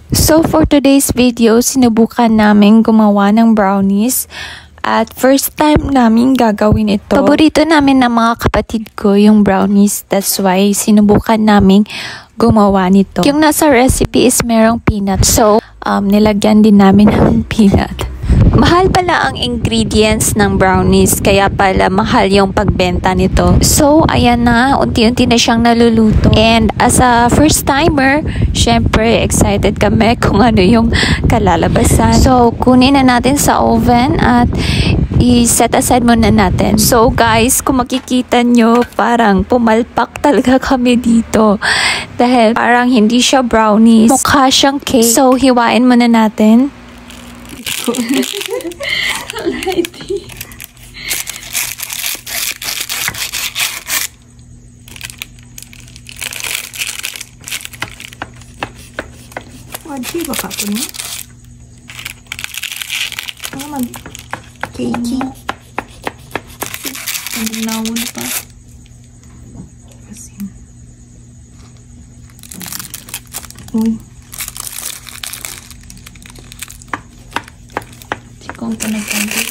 So for today's video, sinubukan namin gumawa ng brownies. At first time namin gagawin ito. Paborito namin ng mga kapatid ko yung brownies. That's why sinubukan namin gumawa nito. Yung nasa recipe is merong peanut. So, nilagyan din namin ng peanut. Mahal pala ang ingredients ng brownies, kaya pala mahal yung pagbenta nito. So, ayan na, unti-unti na siyang naluluto. And as a first timer, syempre excited kami kung ano yung kalalabasan. So, kunin na natin sa oven at i-set aside muna natin. So guys, kung makikita nyo, parang pumalpak talaga kami dito. Dahil parang hindi siya brownies, mukha siyang cake. So, hiwain muna natin. Wajib ba ka po niya? Ano mag-cakey? Ang nawon pa. Kasi. Uy. Sikong pa nagkagay.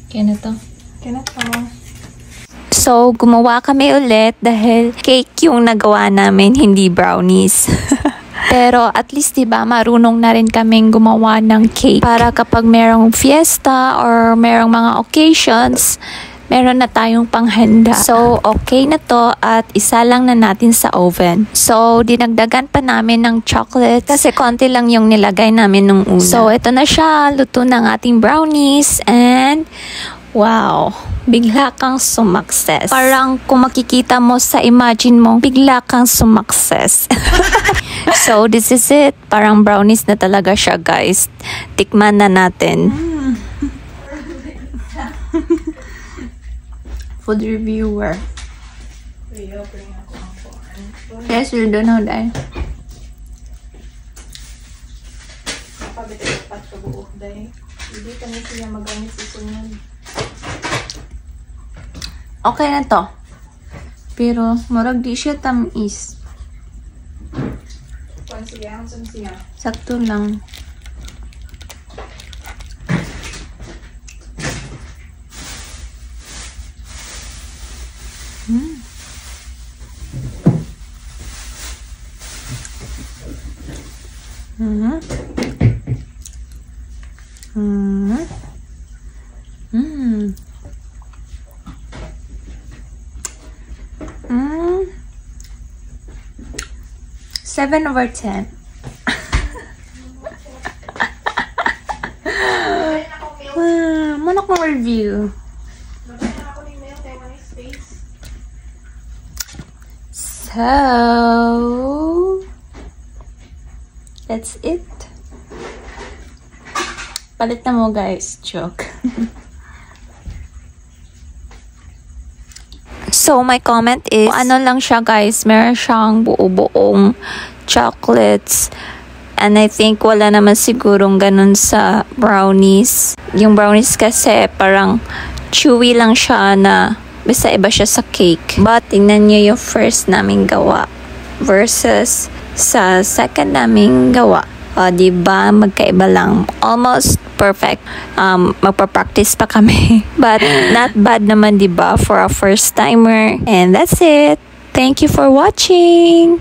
Kaya na to. So, gumawa kami ulit dahil cake yung nagawa namin, hindi brownies. Pero at least diba, marunong na rin kaming gumawa ng cake para kapag merong fiesta or merong mga occasions, meron na tayong panghanda. So, okay na to at isa lang na natin sa oven. So, dinagdagan pa namin ng chocolate kasi konti lang yung nilagay namin nung una. So, ito na siya. Luto ng ating brownies and wow, bigla kang sumakses. Parang kung makikita mo sa imagine mo, bigla kang sumakses. So, this is it. Parang brownies na talaga siya, guys. Tikman na natin. Food reviewer. Yes, you'll do now, Day. Napabit-pat ka buok, Day. Hindi ka na siya magamit sa sunod. Okay na to. Pero, murag di siya tamis. Kuan siya? Saan siya? Sakto lang. Seven over 10. Muna kong review. So, that's it. Palit na mo, guys. Joke. So, my comment is, ano lang siya, guys, meron siyang buo-buong chocolates. And I think wala naman sigurong ganun sa brownies. Yung brownies kasi parang chewy lang siya na basta iba siya sa cake. But, tingnan nyo yung first naming gawa versus sa second naming gawa. Diba? Magkaiba lang. Almost perfect. Magpa-practice pa kami. But not bad naman, diba? For a first timer. And that's it. Thank you for watching.